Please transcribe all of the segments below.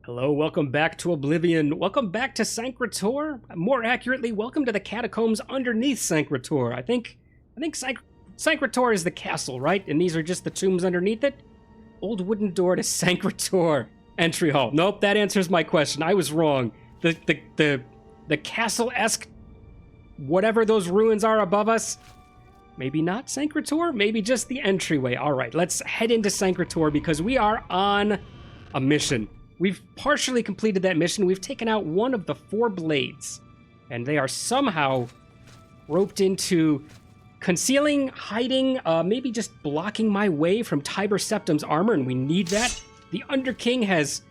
Hello, welcome back to Oblivion. Welcome back to Sancrator. More accurately, welcome to the catacombs underneath Sancrator. I think Sancrator is the castle, right? And these are just the tombs underneath it? Old wooden door to Sancrator. Entry hall. Nope, that answers my question. I was wrong. The castle-esque whatever those ruins are above us. Maybe not Sancrator, maybe just the entryway. All right, let's head into Sancrator because we are on a mission. We've partially completed that mission. We've taken out one of the 4 blades, and they are somehow roped into concealing, hiding, maybe just blocking my way from Tiber Septims Armor, and we need that. The Underking has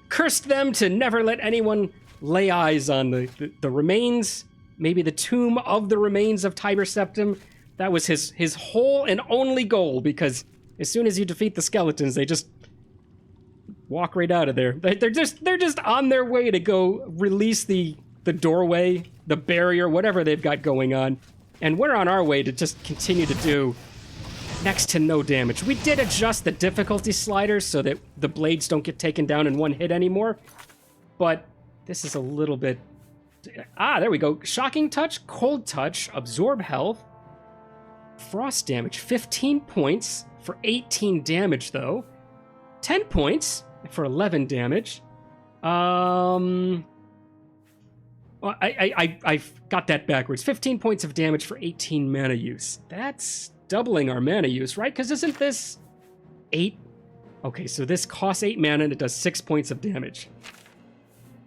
cursed them to never let anyone lay eyes on the remains, maybe the tomb of the remains of Tiber Septim. That was his whole and only goal, because as soon as you defeat the skeletons, they just walk right out of there. They're just on their way to go release the doorway, the barrier, whatever they've got going on. And we're on our way to just continue to do next to no damage. We did adjust the difficulty sliders so that the blades don't get taken down in one hit anymore. But this is a little bit... Ah, there we go. Shocking touch, cold touch, absorb health, frost damage. 15 points for 18 damage, though. 10 points for 11 damage. Well, I got that backwards. 15 points of damage for 18 mana use. That's doubling our mana use, right? Because isn't this 8? Okay, so this costs 8 mana and it does 6 points of damage.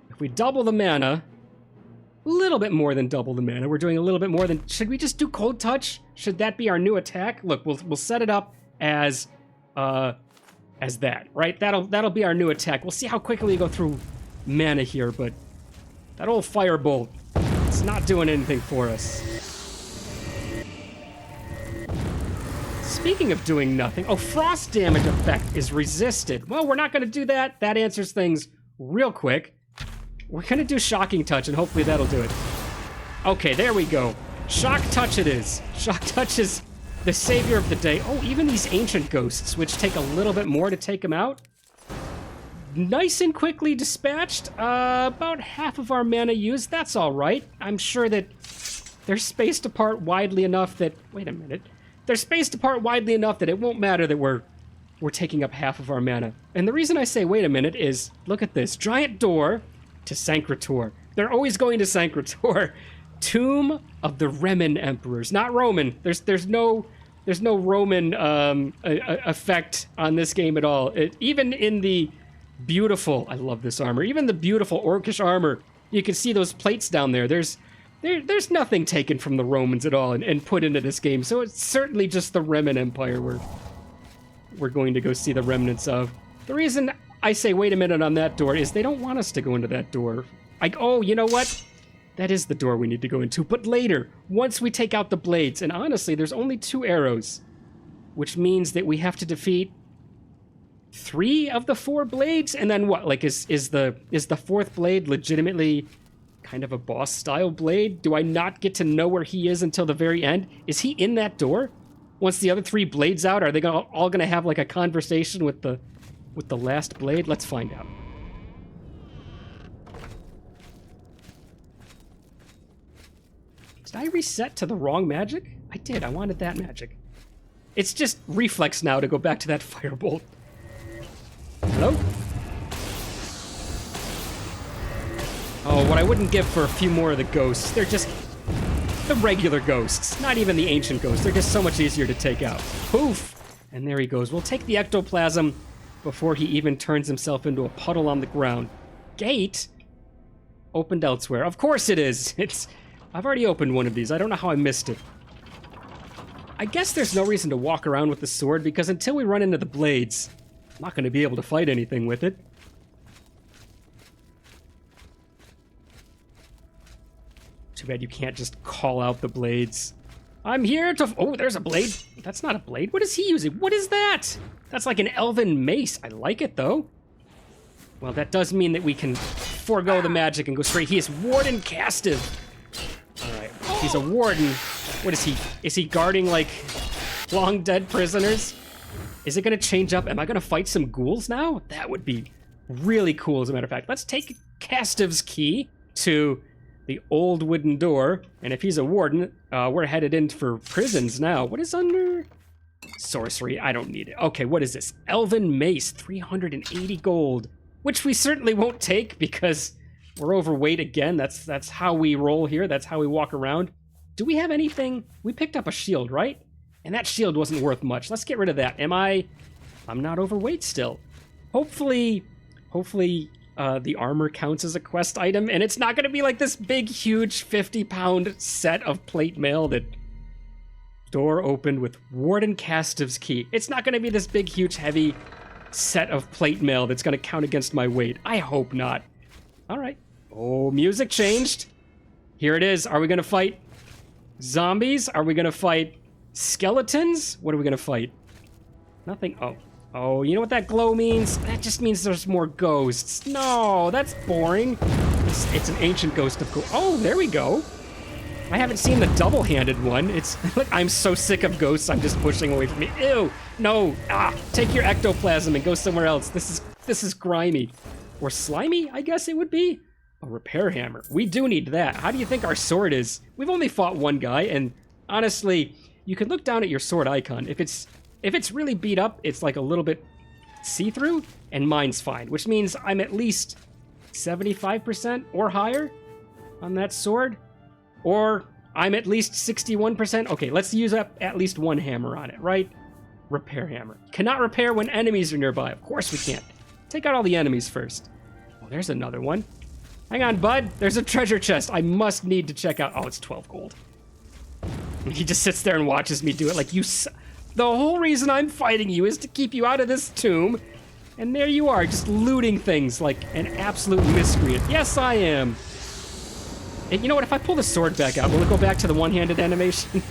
If we double the mana, a little bit more than double the mana, we're doing a little bit more than... Should we just do cold touch? Should that be our new attack? Look, we'll set it up as that, right? That'll be our new attack. We'll see how quickly we go through mana here, but that old firebolt, it's not doing anything for us. Speaking of doing nothing, oh, frost damage effect is resisted. Well, we're not going to do that. That answers things real quick. We're going to do shocking touch, and hopefully that'll do it. Okay, there we go. Shock touch it is. Shock touch is the savior of the day. Oh, even these ancient ghosts, which take a little bit more to take them out. Nice and quickly dispatched. About half of our mana used. That's all right. I'm sure that they're spaced apart widely enough that... Wait a minute. They're spaced apart widely enough that it won't matter that we're taking up half of our mana. And the reason I say wait a minute is, look at this. Giant door to Sancrator. They're always going to Sancrator. Tomb of the Remen Emperors, not Roman. There's no Roman effect on this game at all. Even in the beautiful, I love this armor. Even the beautiful orcish armor, you can see those plates down there. There's nothing taken from the Romans at all and put into this game. So it's certainly just the Remen Empire we're going to go see the remnants of. The reason I say wait a minute on that door is they don't want us to go into that door. Oh, you know what? That is the door we need to go into, but later, once we take out the blades. And honestly, there's only 2 arrows, which means that we have to defeat 3 of the 4 blades. And then what? Like, is the 4th blade legitimately kind of a boss-style blade? Do I not get to know where he is until the very end? Is he in that door? Once the other 3 blades out, are they all gonna have like a conversation with the last blade? Let's find out. Did I reset to the wrong magic? I did. I wanted that magic. It's just reflex now to go back to that firebolt. Hello? Oh, what I wouldn't give for a few more of the ghosts. They're just the regular ghosts. Not even the ancient ghosts. They're just so much easier to take out. Poof! And there he goes. We'll take the ectoplasm before he even turns himself into a puddle on the ground. Gate? Opened elsewhere. Of course it is. I've already opened one of these. I don't know how I missed it. I guess there's no reason to walk around with the sword, because until we run into the blades, I'm not going to be able to fight anything with it. Too bad you can't just call out the blades. I'm here to... Oh, there's a blade. That's not a blade. What is he using? What is that? That's like an elven mace. I like it, though. Well, that does mean that we can forego the magic and go straight. He is Warden Castive. Alright, he's a warden. What is he? Is he guarding, like, long dead prisoners? Is it gonna change up? Am I gonna fight some ghouls now? That would be Really cool, as a matter of fact. Let's take Castiv's key to the old wooden door. And if he's a warden, we're headed in for prisons now. What is under sorcery? I don't need it. Okay, what is this? Elven Mace, 380 gold, which we certainly won't take because we're overweight again. That's how we roll here. That's how we walk around. Do we have anything? We picked up a shield, right? And that shield wasn't worth much. Let's get rid of that. I'm not overweight still. Hopefully, the armor counts as a quest item, and it's not going to be like this big, huge 50-pound set of plate mail that door opened with Warden Castiv's key. It's not going to be this big, huge, heavy set of plate mail that's going to count against my weight. I hope not. All right. Oh, music changed. Here it is. Are we going to fight zombies? Are we going to fight skeletons? What are we going to fight? Nothing. Oh, you know what that glow means? That just means there's more ghosts. No, that's boring. It's an ancient ghost of ghosts. Oh, there we go. I haven't seen the double-handed one. It's I'm so sick of ghosts, I'm just pushing away from me. Ew, no. Take your ectoplasm and go somewhere else. This is grimy. Or slimy, I guess it would be. A repair hammer. We do need that. How do you think our sword is? We've only fought one guy, and honestly, you can look down at your sword icon. If it's really beat up, it's like a little bit see-through, and mine's fine, which means I'm at least 75% or higher on that sword, or I'm at least 61%. Okay, let's use up at least one hammer on it, right? Repair hammer. Cannot repair when enemies are nearby. Of course we can't. Take out all the enemies first. Oh, there's another one. Hang on, bud. There's a treasure chest I must need to check out. Oh, it's 12 gold. He just sits there and watches me do it like the whole reason I'm fighting you is to keep you out of this tomb. And there you are, just looting things like an absolute miscreant. Yes, I am. And you know what? If I pull the sword back out, will it go back to the one-handed animation?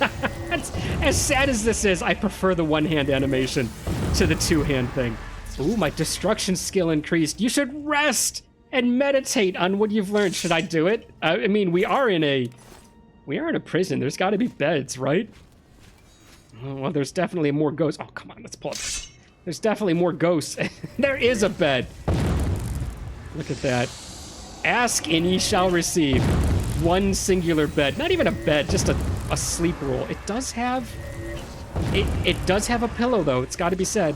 As sad as this is, I prefer the one-hand animation to the two-hand thing. Ooh, my destruction skill increased. You should rest and meditate on what you've learned. Should I do it? I mean, we are in a prison. There's got to be beds, right? Well, there's definitely more ghosts. Oh, come on, let's pull it. There's definitely more ghosts. There is a bed. Look at that. Ask and ye shall receive. One singular bed. Not even a bed, just a sleep roll. It does have a pillow, though. It's got to be said.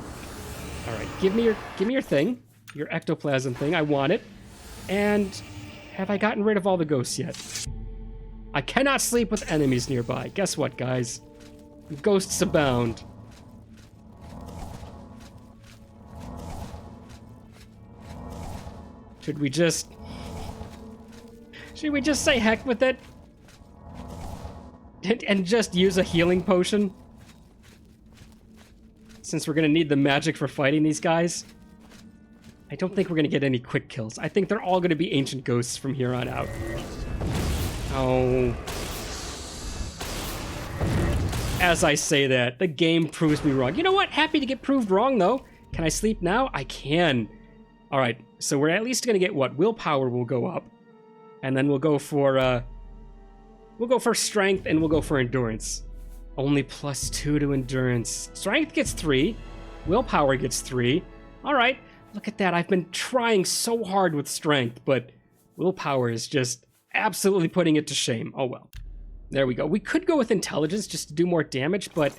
All right, give me your thing, your ectoplasm thing. I want it. And have I gotten rid of all the ghosts yet? I cannot sleep with enemies nearby. Guess what, guys? Ghosts abound. Should we just say heck with it? And just use a healing potion? Since we're gonna need the magic for fighting these guys? I don't think we're gonna get any quick kills. I think they're all gonna be ancient ghosts from here on out. Oh. As I say that, the game proves me wrong. You know what? Happy to get proved wrong, though. Can I sleep now? I can. All right, so we're at least gonna get what? Willpower will go up. And then we'll go for strength and we'll go for endurance. Only +2 to endurance. Strength gets 3. Willpower gets 3. All right, look at that. I've been trying so hard with strength, but willpower is just absolutely putting it to shame. Oh well. There we go. We could go with intelligence just to do more damage, but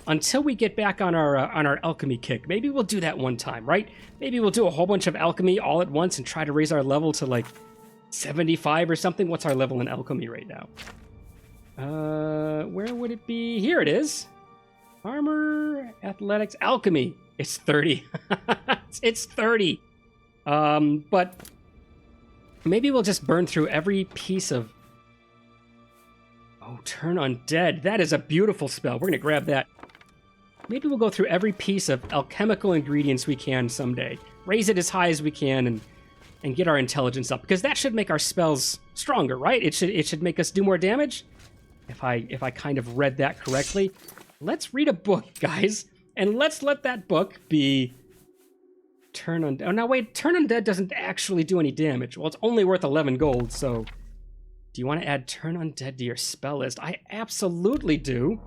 until we get back on our alchemy kick, maybe we'll do that one time, right? Maybe we'll do a whole bunch of alchemy all at once and try to raise our level to like 75 or something. What's our level in alchemy right now? Where would it be? Here it is. Armor, athletics, alchemy. It's 30. It's 30. But maybe we'll just burn through every piece of... Oh, turn undead. That is a beautiful spell. We're gonna grab that. Maybe we'll go through every piece of alchemical ingredients we can someday. Raise it as high as we can and get our intelligence up, because that should make our spells stronger, right? It should make us do more damage. If I kind of read that correctly. Let's read a book, guys, and let's let that book be Turn Undead. Oh, now wait, Turn Undead doesn't actually do any damage. Well, it's only worth 11 gold, so do you want to add Turn Undead to your spell list? I absolutely do.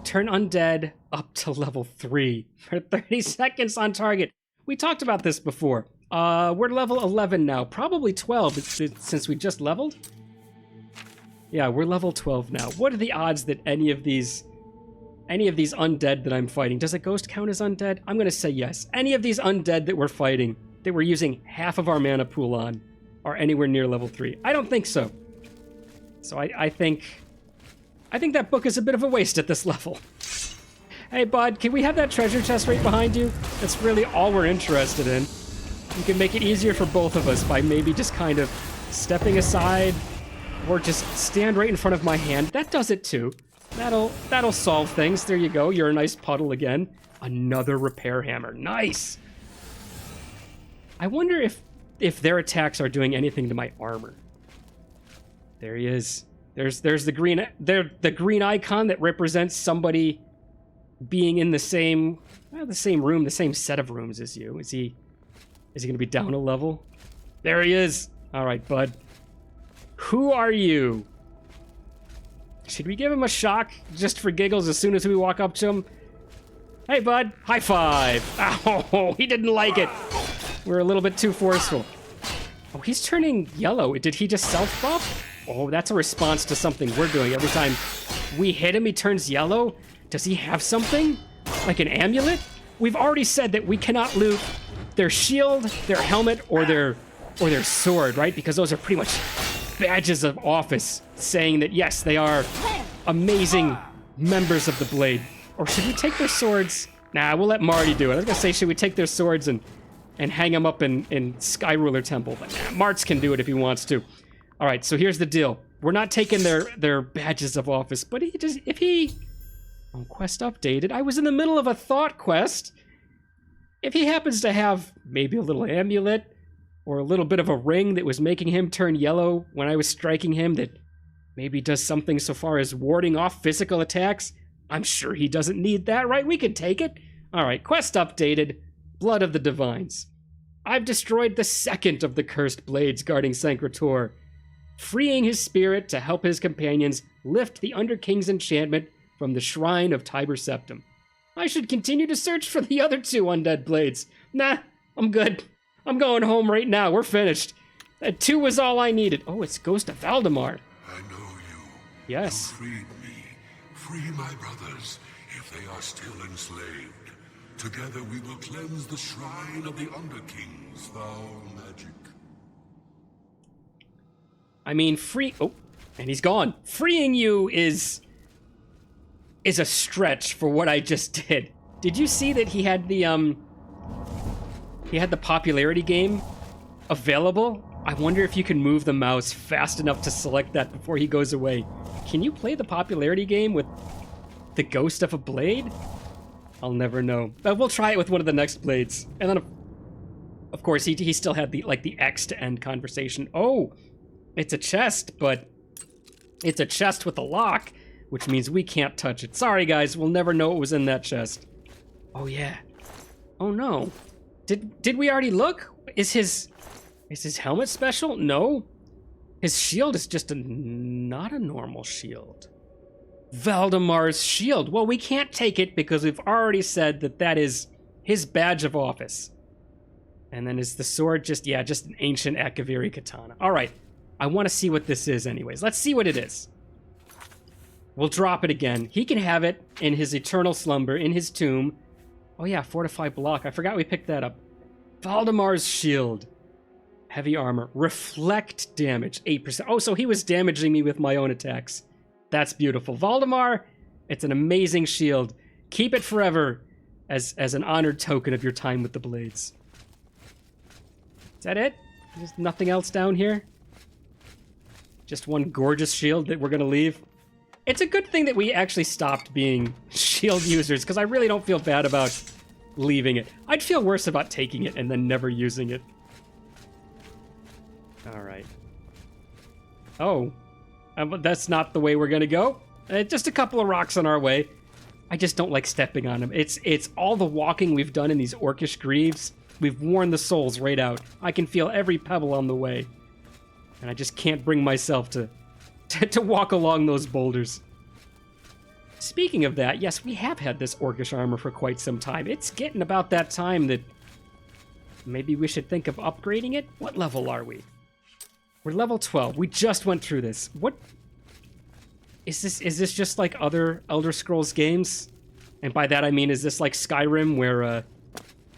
Turn Undead up to level 3 for 30 seconds on target. We talked about this before. We're level 11 now, probably 12 since we just leveled. Yeah, we're level 12 now. What are the odds that any of these undead that I'm fighting, does a ghost count as undead? I'm gonna say yes. Any of these undead that we're fighting, that we're using half of our mana pool on, are anywhere near level 3. I don't think so. So I think that book is a bit of a waste at this level. Hey, bud, can we have that treasure chest right behind you? That's really all we're interested in. You can make it easier for both of us by maybe just kind of stepping aside or just stand right in front of my hand. That does it too. That'll solve things. There you go. You're a nice puddle again. Another repair hammer. Nice. I wonder if their attacks are doing anything to my armor. There he is. There's the green icon that represents somebody being in the same room, the same set of rooms as you. Is he going to be down a level? There he is. All right, bud. Who are you? Should we give him a shock just for giggles as soon as we walk up to him? Hey, bud. High five. Oh, he didn't like it. We're a little bit too forceful. Oh, he's turning yellow. Did he just self-buff? Oh, that's a response to something we're doing. Every time we hit him, he turns yellow. Does he have something? Like an amulet? We've already said that we cannot loot their shield, their helmet, or their sword, right? Because those are pretty much badges of office saying that, yes, they are amazing members of the Blade. Or should we take their swords? Nah, we'll let Marty do it. I was going to say, should we take their swords and hang them up in Sky Ruler Temple? But nah, Martz can do it if he wants to. All right, so here's the deal. We're not taking their badges of office, but if he... Oh, quest updated. I was in the middle of a thought quest. If he happens to have maybe a little amulet or a little bit of a ring that was making him turn yellow when I was striking him that maybe does something so far as warding off physical attacks, I'm sure he doesn't need that, right? We could take it. All right, quest updated. Blood of the Divines. I've destroyed the second of the cursed blades guarding Sancrator, freeing his spirit to help his companions lift the Underking's enchantment from the shrine of Tiber Septim. I should continue to search for the other two undead blades. Nah, I'm good. I'm going home right now. We're finished. That 2 was all I needed. Oh, it's Ghost of Valdemar. I know you. Yes. You freed me. Free my brothers, if they are still enslaved. Together we will cleanse the shrine of the Underking's foul magic. I mean, Oh, and he's gone. Freeing you is a stretch for what I just did. Did you see that he had the popularity game available? I wonder if you can move the mouse fast enough to select that before he goes away. Can you play the popularity game with the ghost of a blade? I'll never know. But we'll try it with one of the next blades. And then, of course, he still had the X to end conversation. Oh, it's a chest, but it's a chest with a lock, which means we can't touch it. Sorry, guys, we'll never know what was in that chest. Oh, yeah. Oh, no. Did we already look? Is his helmet special? No. His shield is just not a normal shield. Valdemar's shield. Well, we can't take it because we've already said that is his badge of office. And then is the sword just an ancient Akaviri katana. All right. I want to see what this is anyways. Let's see what it is. We'll drop it again. He can have it in his eternal slumber, in his tomb. Oh yeah, fortify block. I forgot we picked that up. Valdemar's shield. Heavy armor. Reflect damage, 8%. Oh, so he was damaging me with my own attacks. That's beautiful. Valdemar, it's an amazing shield. Keep it forever as an honored token of your time with the blades. Is that it? There's nothing else down here? Just one gorgeous shield that we're gonna leave? It's a good thing that we actually stopped being shield users, because I really don't feel bad about leaving it. I'd feel worse about taking it and then never using it. Alright. Oh. That's not the way we're gonna go. Just a couple of rocks on our way. I just don't like stepping on them. It's all the walking we've done in these orcish greaves. We've worn the souls right out. I can feel every pebble on the way. And I just can't bring myself to walk along those boulders. Speaking of that, yes, we have had this orcish armor for quite some time. It's getting about that time that Maybe we should think of upgrading it? What level are we? We're level 12. We just went through this. What? Is this just like other Elder Scrolls games? And by that I mean, is this like Skyrim where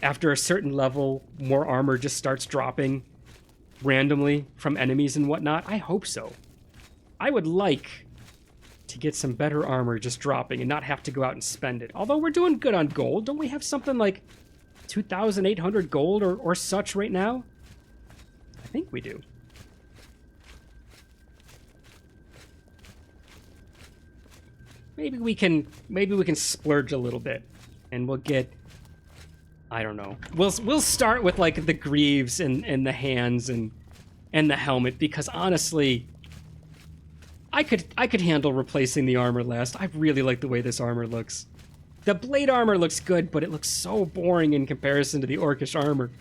after a certain level, more armor just starts dropping randomly from enemies and whatnot? I hope so. I would like to get some better armor just dropping and not have to go out and spend it. Although we're doing good on gold. Don't we have something like 2,800 gold or such right now? I think we do. Maybe we can splurge a little bit and we'll get, I don't know. We'll start with like the greaves and the hands and the helmet, because honestly, I could handle replacing the armor last. I really like the way this armor looks. The blade armor looks good, but it looks so boring in comparison to the orcish armor.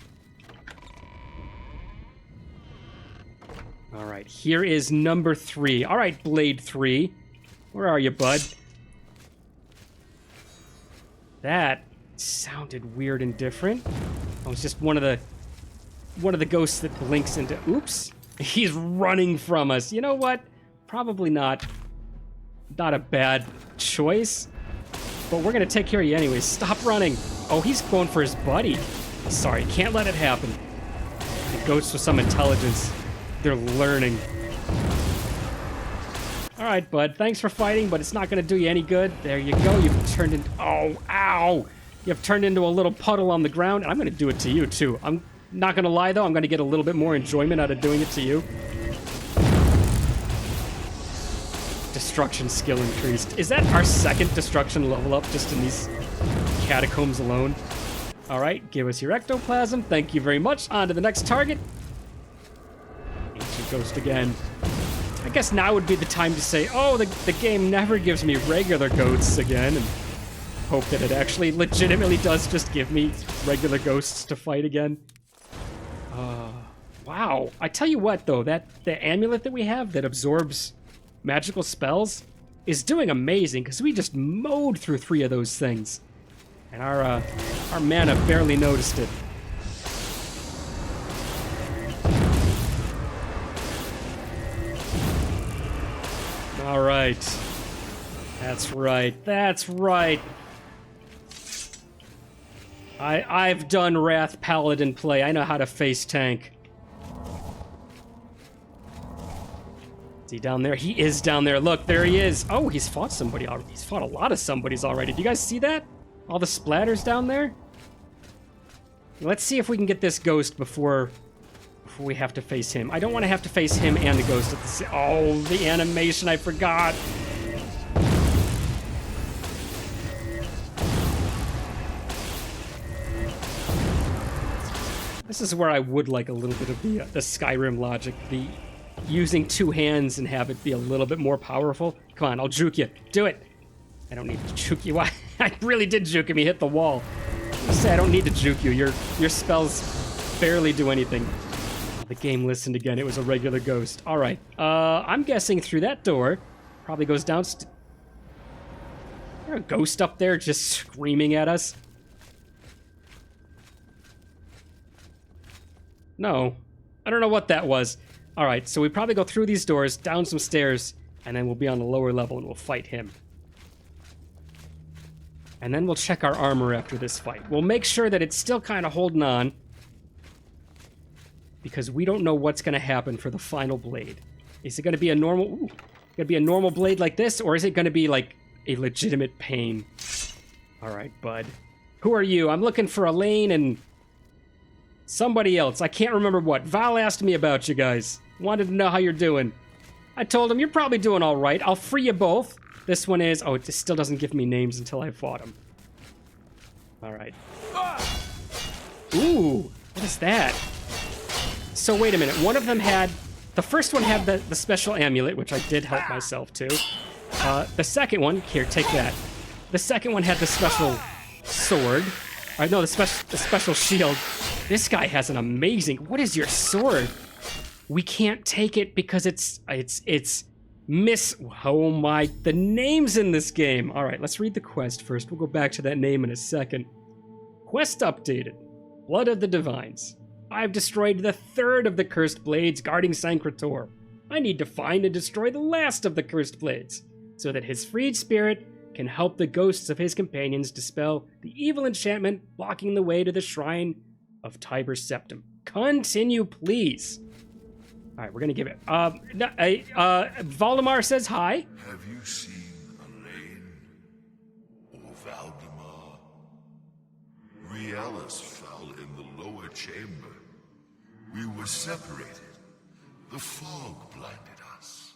All right, here is number 3. All right, Blade 3. Where are you, bud? That sounded weird and different. Oh, it's just one of the ghosts that blinks into... Oops. He's running from us. You know what? Probably not a bad choice. But we're gonna take care of you anyways. Stop running. Oh, he's going for his buddy. Sorry, can't let it happen. The ghosts with some intelligence. They're learning. All right, bud. Thanks for fighting, but it's not gonna do you any good. There you go. You've turned into... Oh, ow! You've turned into a little puddle on the ground, and I'm gonna do it to you, too. I'm not gonna lie, though. I'm gonna get a little bit more enjoyment out of doing it to you. Destruction skill increased. Is that our second destruction level up just in these catacombs alone? All right, give us your ectoplasm. Thank you very much. On to the next target. Ancient ghost again. I guess now would be the time to say, oh, the game never gives me regular ghosts again, and hope that it actually legitimately does just give me regular ghosts to fight again. Wow. I tell you what, though, the amulet that we have that absorbs magical spells is doing amazing, because we just mowed through 3 of those things. And our mana barely noticed it. All right. That's right. That's right. I've done Wrath Paladin play. I know how to face tank. Is he down there? He is down there. Look, there he is. Oh, he's fought somebody already. He's fought a lot of somebodies already. Do you guys see that? All the splatters down there? Let's see if we can get this ghost before we have to face him. I don't want to have to face him and the ghost at the same... Oh, the animation, I forgot. This is where I would like a little bit of the Skyrim logic. The using 2 hands and have it be a little bit more powerful. Come on, I'll juke you. Do it. I don't need to juke you. I really did juke him. He hit the wall. I say I don't need to juke you. Your spells barely do anything. The game listened again. It was a regular ghost. All right. I'm guessing through that door. Probably goes down. Is there a ghost up there just screaming at us? No. I don't know what that was. All right, so we probably go through these doors, down some stairs, and then we'll be on the lower level and we'll fight him. And then we'll check our armor after this fight. We'll make sure that it's still kind of holding on, because we don't know what's going to happen for the final blade. Is it going to be a normal blade like this, or is it going to be like a legitimate pain? All right, bud. Who are you? I'm looking for Elaine and somebody else. I can't remember what. Val asked me about you guys. Wanted to know how you're doing. I told him, you're probably doing all right. I'll free you both. This one is... Oh, it still doesn't give me names until I fought him. All right. Ooh, what is that? So wait a minute. One of them had... The first one had the special amulet, which I did help myself to. The second one... Here, take that. The second one had the special sword. No, the special shield. This guy has an amazing... What is your sword? We can't take it because it's miss... Oh my... The names in this game. All right, let's read the quest first. We'll go back to that name in a second. Quest updated. Blood of the Divines. I've destroyed the third of the cursed blades guarding Sancretor. I need to find and destroy the last of the cursed blades, so that his freed spirit can help the ghosts of his companions dispel the evil enchantment blocking the way to the shrine of Tiber Septim. Continue, please. All right, we're gonna give it. Valdemar says hi. Have you seen Elaine or Valdemar? Realis fell in the lower chamber. We were separated. The fog blinded us.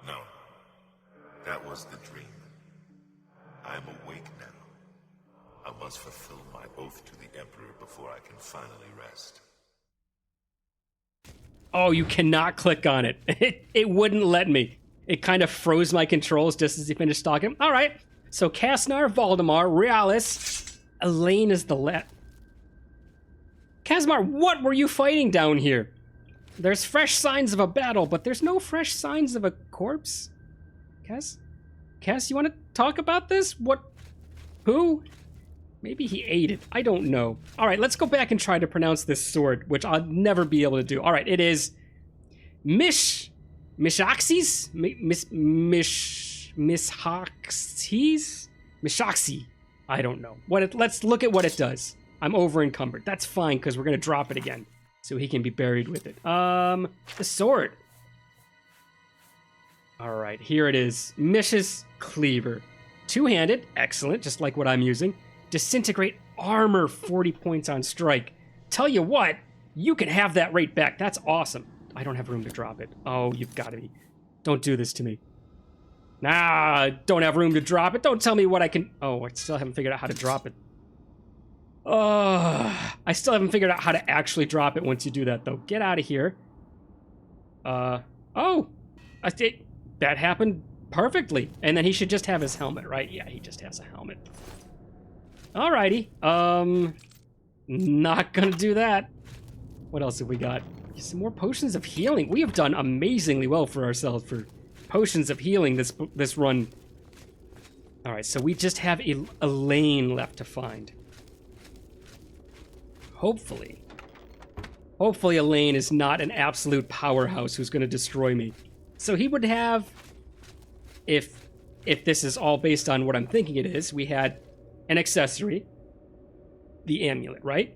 No, that was the dream. I am awake now. I must fulfill my oath to the Emperor before I can finally rest. Oh, you cannot click on it. It wouldn't let me. It kind of froze my controls just as he finished talking. All right, so Casnar, Valdemar, Realis, Elaine is the last. Casmar, what were you fighting down here? There's fresh signs of a battle, but there's no fresh signs of a corpse. Cass, you want to talk about this? What? Who? Maybe he ate it. I don't know. All right, let's go back and try to pronounce this sword, which I'll never be able to do. All right, it is Mishaxis? Mishaxi? I don't know. Let's look at what it does. I'm over encumbered. That's fine, because we're going to drop it again, so he can be buried with it. The sword. All right, here it is. Mish's Cleaver. Two-handed, excellent, just like what I'm using. Disintegrate armor, 40 points on strike. Tell you what, you can have that rate back. That's awesome. I don't have room to drop it. Oh, you've got to be. Don't do this to me. Nah, don't have room to drop it. Don't tell me what I can. Oh, I still haven't figured out how to drop it. I still haven't figured out how to actually drop it once you do that, though. Get out of here. Oh, that happened perfectly. And then he should just have his helmet, right? Yeah, he just has a helmet. Alrighty. Not gonna do that. What else have we got? Some more potions of healing. We have done amazingly well for ourselves for potions of healing this run. Alright, so we just have Elaine left to find. Hopefully Elaine is not an absolute powerhouse who's gonna destroy me. So he would have, if this is all based on what I'm thinking it is, we had an accessory, the amulet, right?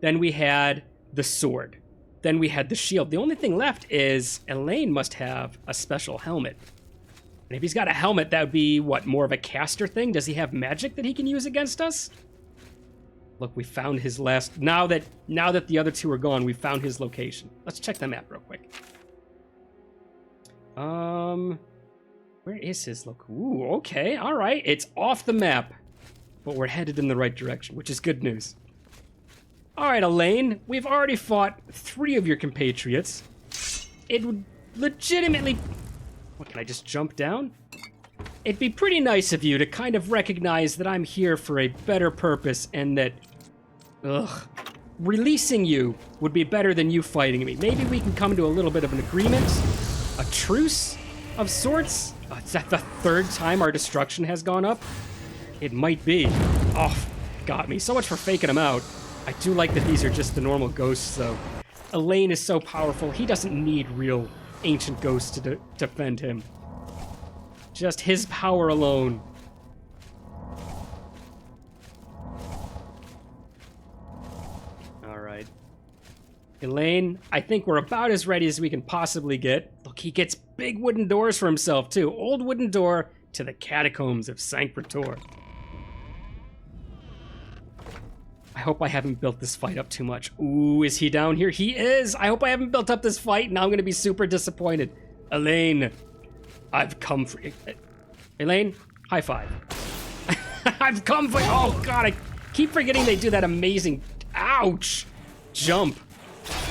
Then we had the sword. Then we had the shield. The only thing left is Elaine must have a special helmet. And if he's got a helmet, that would be, what, more of a caster thing? Does he have magic that he can use against us? Look, we found his last... Now that the other two are gone, we found his location. Let's check the map real quick. Where is his Ooh, okay, all right. It's off the map. But we're headed in the right direction, which is good news. All right, Elaine, we've already fought 3 of your compatriots. It would legitimately... What, can I just jump down? It'd be pretty nice of you to kind of recognize that I'm here for a better purpose and that... Releasing you would be better than you fighting me. Maybe we can come to a little bit of an agreement? A truce of sorts? Is that the 3rd time our destruction has gone up? It might be. Oh, got me. So much for faking him out. I do like that these are just the normal ghosts, though. Elaine is so powerful, he doesn't need real ancient ghosts to defend him. Just his power alone. Alright. Elaine, I think we're about as ready as we can possibly get. Look, he gets big wooden doors for himself, too. Old wooden door to the catacombs of Sancretor. I hope I haven't built this fight up too much. Ooh, is he down here? He is! I hope I haven't built up this fight. Now I'm gonna be super disappointed. Elaine, I've come for you. Elaine, high five. I've come for you. Oh god, I keep forgetting they do that amazing, ouch, jump.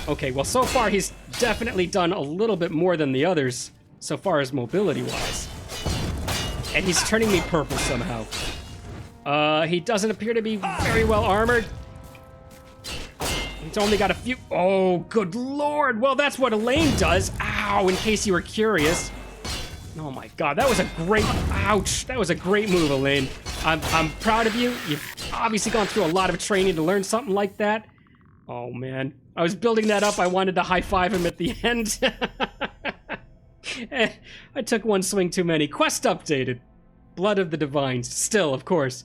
Okay, well so far he's definitely done a little bit more than the others, so far as mobility-wise. And he's turning me purple somehow. He doesn't appear to be very well armored. He's only got a few... Oh, good lord! Well, that's what Elaine does. Ow, in case you were curious. Oh my god, that was a great... Ouch! That was a great move, Elaine. I'm proud of you. You've obviously gone through a lot of training to learn something like that. Oh, man. I was building that up. I wanted to high-five him at the end. I took one swing too many. Quest updated. Blood of the Divines. Still, of course.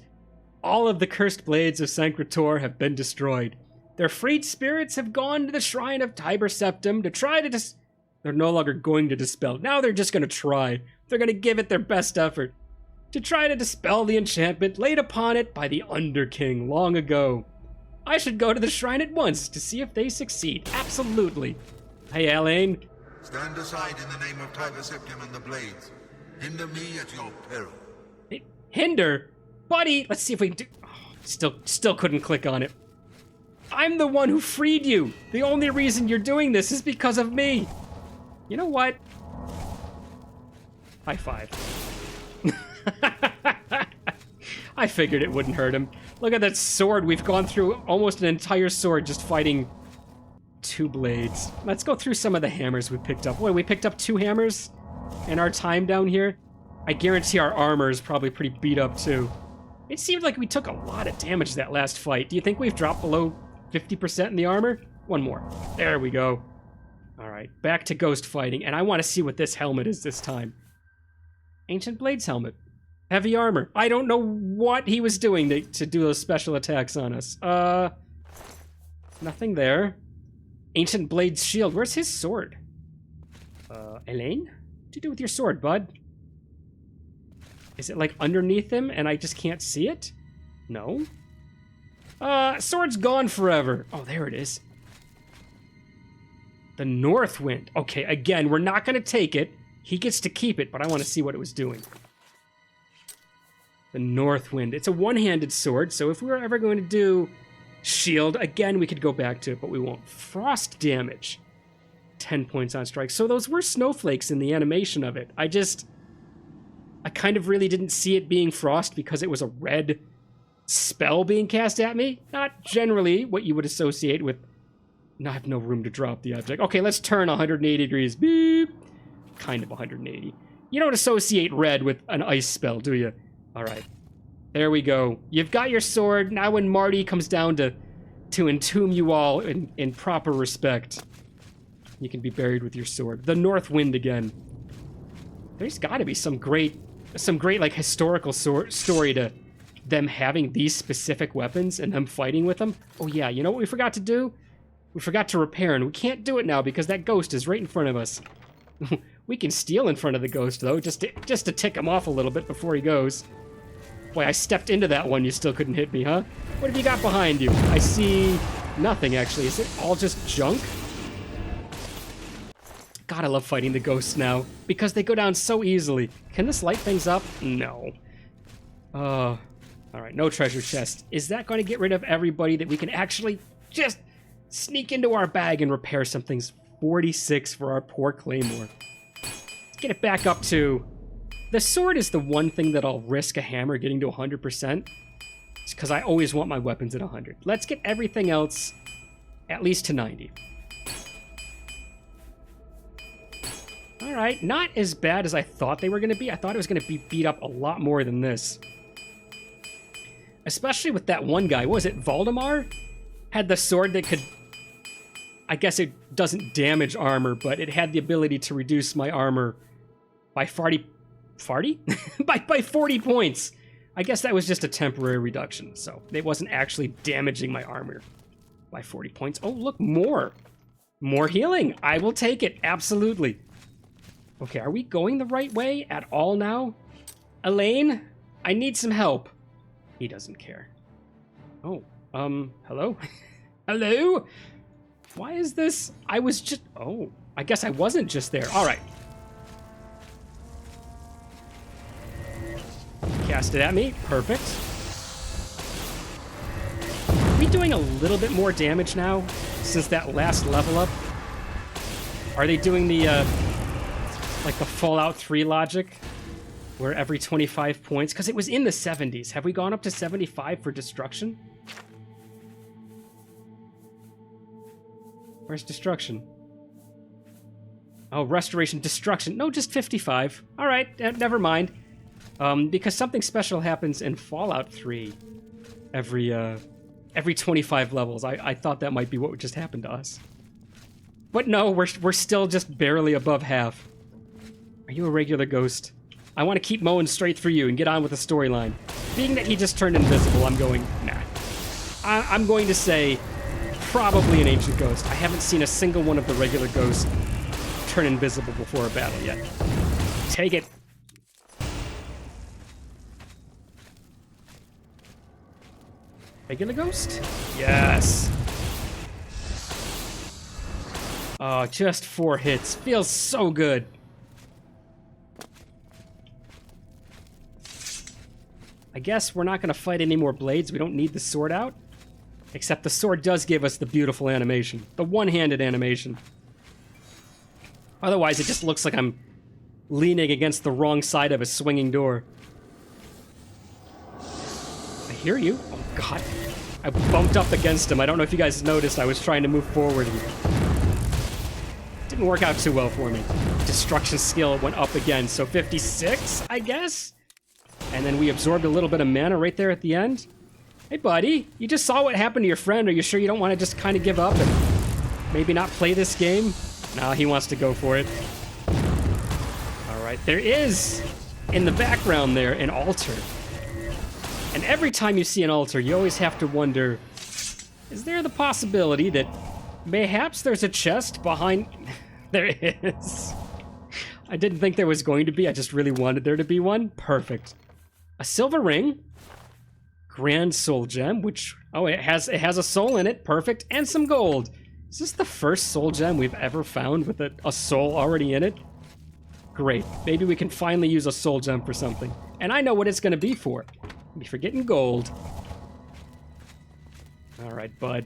All of the cursed blades of Sancretor have been destroyed. Their freed spirits have gone to the shrine of Tiber Septim to try to They're no longer going to dispel. Now they're just going to try. They're going to give it their best effort. To try to dispel the enchantment laid upon it by the Underking long ago. I should go to the shrine at once to see if they succeed. Absolutely. Hey, Alain. Stand aside in the name of Tiber Septim and the Blades. Hinder me at your peril. Hinder? Buddy, let's see if we can do... Oh, still couldn't click on it. I'm the one who freed you. The only reason you're doing this is because of me. You know what? High five. I figured it wouldn't hurt him. Look at that sword. We've gone through almost an entire sword just fighting 2 blades. Let's go through some of the hammers we picked up. What, we picked up 2 hammers in our time down here? I guarantee our armor is probably pretty beat up too. It seemed like we took a lot of damage that last fight. Do you think we've dropped below 50% in the armor? One more. There we go. All right, back to ghost fighting, and I want to see what this helmet is this time. Ancient Blades helmet. Heavy armor. I don't know what he was doing to do those special attacks on us. Nothing there. Ancient Blades shield. Where's his sword? Elaine? What do you do with your sword, bud? Is it like underneath him and I just can't see it? No. Sword's gone forever. Oh, there it is. The North Wind. Okay, again, we're not gonna take it. He gets to keep it, but I want to see what it was doing. The North Wind. It's a one-handed sword, so if we were ever going to do shield, again, we could go back to it, but we won't. Frost damage. 10 points on strike. So those were snowflakes in the animation of it. I kind of really didn't see it being frost because it was a red spell being cast at me. Not generally what you would associate with... No, I have no room to drop the object. Okay, let's turn 180 degrees. Beep. Kind of 180. You don't associate red with an ice spell, do you? All right. There we go. You've got your sword. Now when Marty comes down to entomb you all in proper respect, you can be buried with your sword. The North Wind again. There's got to be some great like historical story to them having these specific weapons and them fighting with them. Oh yeah, you know what we forgot to do? We forgot to repair, and we can't do it now because that ghost is right in front of us. We can steal in front of the ghost though, just to tick him off a little bit before he goes. Boy, I stepped into that one, you still couldn't hit me, huh? What have you got behind you? I see nothing, actually. Is it all just junk? God, I love fighting the ghosts now, because they go down so easily. Can this light things up? No. All right, no treasure chest. Is that going to get rid of everybody that we can actually just sneak into our bag and repair some things? 46 for our poor claymore. Let's get it back up to... The sword is the one thing that I'll risk a hammer getting to 100%. It's because I always want my weapons at 100. Let's get everything else at least to 90. Alright, not as bad as I thought they were going to be. I thought it was going to be beat up a lot more than this. Especially with that one guy. What was it, Valdemar? Had the sword that could... I guess it doesn't damage armor, but it had the ability to reduce my armor by 40... 40? by 40 points. I guess that was just a temporary reduction, so it wasn't actually damaging my armor by 40 points. Oh, look, more. More healing. I will take it, absolutely. Okay, are we going the right way at all now? Elaine, I need some help. He doesn't care. Oh, hello? Hello? Why is this? I was just... Oh, I guess I wasn't just there. All right. Cast it at me. Perfect. Are we doing a little bit more damage now since that last level up? Are they doing the, like the Fallout 3 logic? Where every 25 points... Because it was in the 70s. Have we gone up to 75 for destruction? Where's destruction? Oh, restoration, destruction. No, just 55. All right, never mind. Because something special happens in Fallout 3 every 25 levels. I thought that might be what would just happen to us. But no, we're still just barely above half. Are you a regular ghost? I want to keep mowing straight through you and get on with the storyline. Being that he just turned invisible, I'm going, nah. I'm going to say probably an ancient ghost. I haven't seen a single one of the regular ghosts turn invisible before a battle yet. Take it. Regular ghost? Yes. Oh, just 4 hits. Feels so good. I guess we're not going to fight any more blades. We don't need the sword out. Except the sword does give us the beautiful animation. The one-handed animation. Otherwise, it just looks like I'm leaning against the wrong side of a swinging door. I hear you. Oh, God. I bumped up against him. I don't know if you guys noticed. I was trying to move forward. Didn't work out too well for me. Destruction skill went up again. So 56, I guess? And then we absorbed a little bit of mana right there at the end. Hey, buddy. You just saw what happened to your friend. Are you sure you don't want to just kind of give up and maybe not play this game? No, he wants to go for it. All right. There is, in the background there, an altar. And every time you see an altar, you always have to wonder, is there the possibility that mayhaps there's a chest behind... There is. I didn't think there was going to be. I just really wanted there to be one. Perfect. A silver ring. Grand soul gem, which... Oh, it has a soul in it. Perfect. And some gold. Is this the first soul gem we've ever found with a soul already in it? Great. Maybe we can finally use a soul gem for something. And I know what it's going to be for. Be forgetting gold. All right, bud.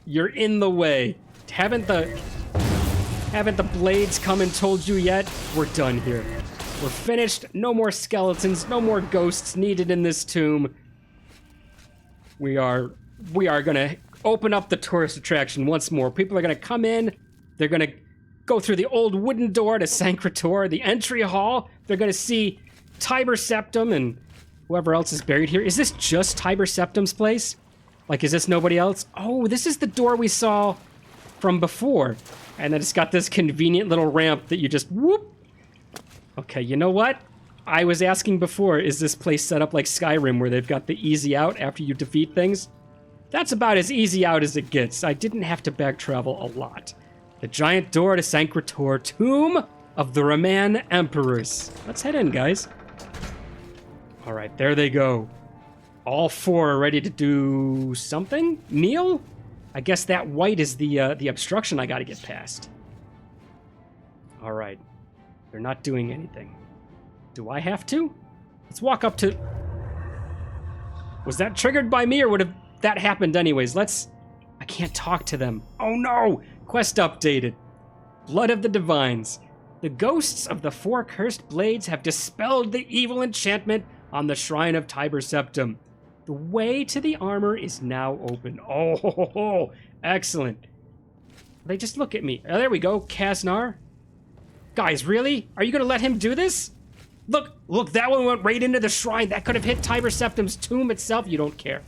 You're in the way. Haven't the blades come and told you yet? We're done here. We're finished. No more skeletons. No more ghosts needed in this tomb. We are gonna open up the tourist attraction once more. People are gonna come in. They're gonna go through the old wooden door to Sancrator, the entry hall. They're gonna see Tiber Septim and whoever else is buried here. Is this just Tiber Septim's place? Like, is this nobody else? Oh, this is the door we saw from before. And then it's got this convenient little ramp that you just whoop. Okay, you know what? I was asking before, is this place set up like Skyrim where they've got the easy out after you defeat things? That's about as easy out as it gets. I didn't have to back travel a lot. The giant door to Sancrator, Tomb of the Roman Emperors. Let's head in, guys. All right, there they go. All 4 are ready to do something? Kneel? I guess that white is the obstruction I gotta get past. All right. They're not doing anything. Do I have to? Let's walk up to... Was that triggered by me, or would have that happened anyways? I can't talk to them. Oh no! Quest updated. Blood of the Divines. The ghosts of the 4 cursed blades have dispelled the evil enchantment on the shrine of Tiber Septim. The way to the armor is now open. Oh, excellent. They just look at me. Oh, there we go, Kasnar. Guys, really? Are you gonna let him do this? Look, that one went right into the shrine. That could have hit Tiber Septim's tomb itself. You don't care.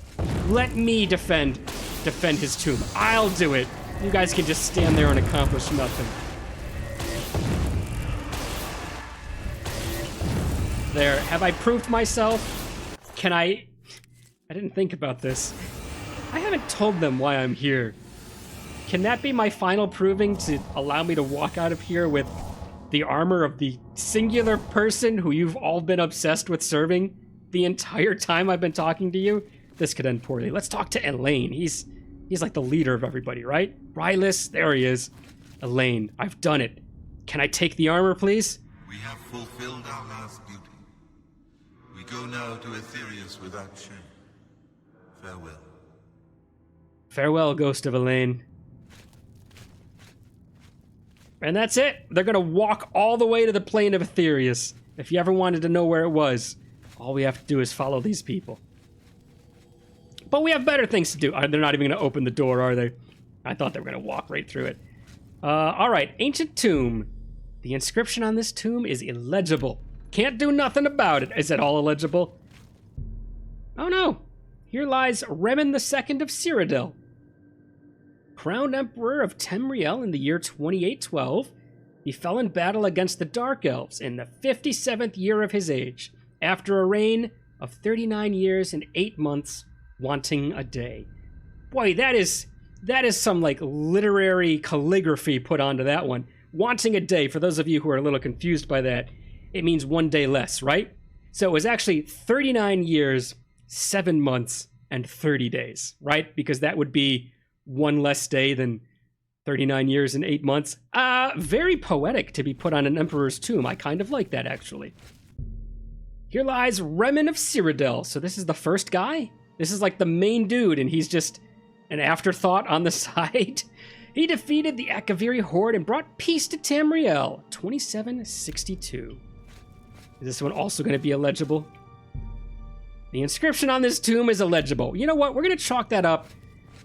Let me defend his tomb. I'll do it. You guys can just stand there and accomplish nothing. There, have I proved myself? Can I didn't think about this. I haven't told them why I'm here. Can that be my final proving to allow me to walk out of here with the armor of the singular person who you've all been obsessed with serving the entire time I've been talking to you? This could end poorly. Let's talk to Elaine. He's like the leader of everybody, right? Rylus, there he is. Elaine, I've done it. Can I take the armor, please? We have fulfilled our last duty. We go now to Aetherius without shame. Farewell. Farewell, Ghost of Elaine. And that's it. They're gonna walk all the way to the plane of Aetherius. If you ever wanted to know where it was, all we have to do is follow these people. But we have better things to do. They're not even gonna open the door, are they? I thought they were gonna walk right through it. All right, ancient tomb. The inscription on this tomb is illegible. Can't do nothing about it. Is it all illegible? Oh no. Here lies Remen II of Cyrodiil. Crowned Emperor of Tamriel in the year 2812, he fell in battle against the Dark Elves in the 57th year of his age, after a reign of 39 years and 8 months, wanting a day. Boy, that is some like literary calligraphy put onto that one. Wanting a day, for those of you who are a little confused by that, it means 1 day less, right? So it was actually 39 years, 7 months, and 30 days, right? Because that would be 1 less day than 39 years and 8 months. Very poetic to be put on an emperor's tomb. I kind of like that, actually. Here lies Remen of Cyrodiil. So this is the first guy? This is like the main dude, and he's just an afterthought on the side. He defeated the Akaviri horde and brought peace to Tamriel, 2762. Is this one also going to be illegible? The inscription on this tomb is illegible. You know what? We're going to chalk that up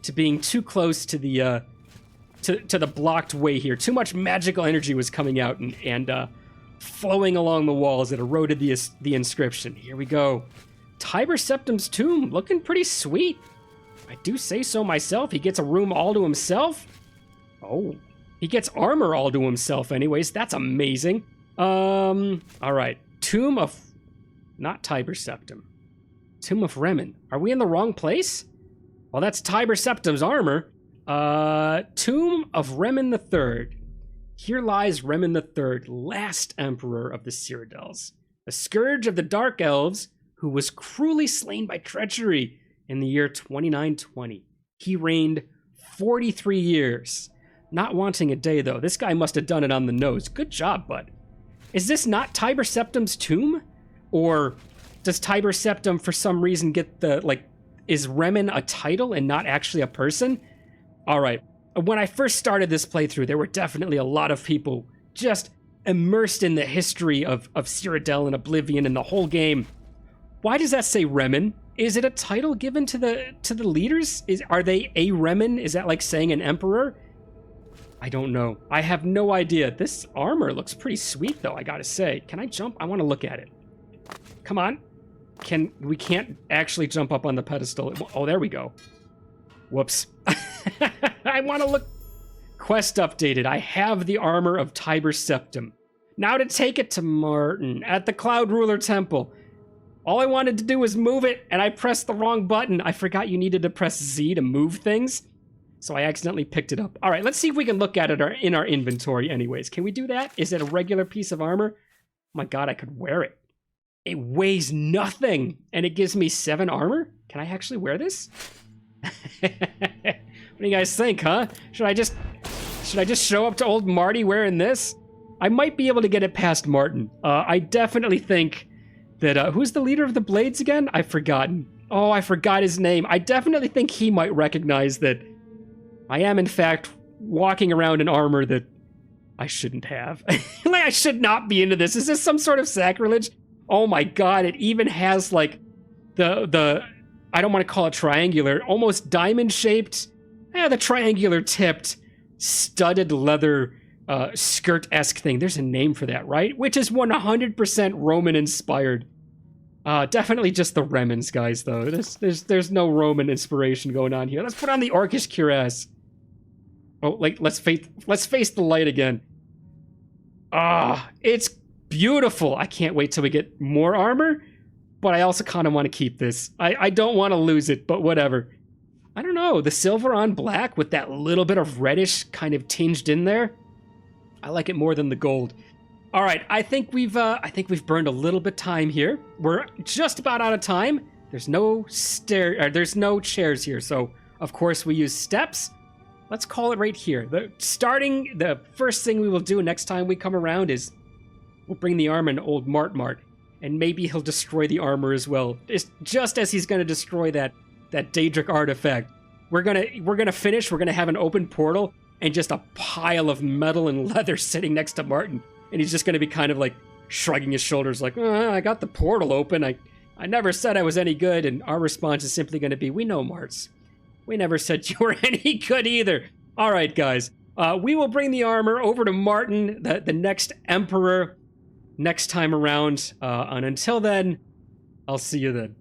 to being too close to the to the blocked way here. Too much magical energy was coming out and flowing along the walls that eroded the inscription. Here we go. Tiber Septims tomb, looking pretty sweet. I do say so myself. He gets a room all to himself. Oh, he gets armor all to himself anyways. That's amazing. All right. Tomb of... Not Tiber Septim. Tomb of Remen. Are we in the wrong place? Well, that's Tiber Septims Armor. Tomb of Remen III. Here lies Remen III, last emperor of the Cyrodiils. The scourge of the Dark Elves, who was cruelly slain by treachery in the year 2920. He reigned 43 years. Not wanting a day, though. This guy must have done it on the nose. Good job, bud. Is this not Tiber Septim's tomb? Or does Tiber Septim, for some reason, get the, like, is Remen a title and not actually a person? All right. When I first started this playthrough, there were definitely a lot of people just immersed in the history of Cyrodiil and Oblivion and the whole game. Why does that say Remen? Is it a title given to the leaders? Are they a Remen? Is that like saying an emperor? I don't know. I have no idea. This armor looks pretty sweet, though, I gotta say. Can I jump? I want to look at it. Come on. We can't actually jump up on the pedestal. Oh, there we go. Whoops. I want to look. Quest updated. I have the armor of Tiber Septim. Now to take it to Martin at the Cloud Ruler Temple. All I wanted to do was move it, and I pressed the wrong button. I forgot you needed to press Z to move things, so I accidentally picked it up. All right, let's see if we can look at it in our inventory anyways. Can we do that? Is it a regular piece of armor? Oh my god, I could wear it. It weighs nothing, and it gives me 7 armor? Can I actually wear this? What do you guys think, huh? Should I just show up to old Marty wearing this? I might be able to get it past Martin. I definitely think that, who's the leader of the Blades again? I've forgotten. Oh, I forgot his name. I definitely think he might recognize that I am, in fact, walking around in armor that I shouldn't have. Like, I should not be into this. Is this some sort of sacrilege? Oh my god, it even has, like, the I don't want to call it triangular, almost diamond-shaped, the triangular-tipped, studded leather skirt-esque thing. There's a name for that, right? Which is 100% Roman-inspired. Definitely just the Remens, guys, though. There's no Roman inspiration going on here. Let's put on the Orcish cuirass. Oh, like, let's face the light again. It's beautiful. I can't wait till we get more armor, but I also kind of want to keep this. I don't want to lose it, but whatever. I don't know, the silver on black with that little bit of reddish kind of tinged in there. I like it more than the gold. All right, I think we've burned a little bit of time here. We're just about out of time. There's no chairs here, so of course we use steps. Let's call it right here. The first thing we will do next time we come around is we'll bring the armor to old Mart, and maybe he'll destroy the armor as well. It's just as he's going to destroy that Daedric artifact. We're gonna finish. We're gonna have an open portal and just a pile of metal and leather sitting next to Martin, and he's just gonna be kind of like shrugging his shoulders, like, I got the portal open. I never said I was any good, and our response is simply going to be, we know, Marts. We never said you were any good either. All right, guys. We will bring the armor over to Martin, the next emperor. next time around. And until then, I'll see you then.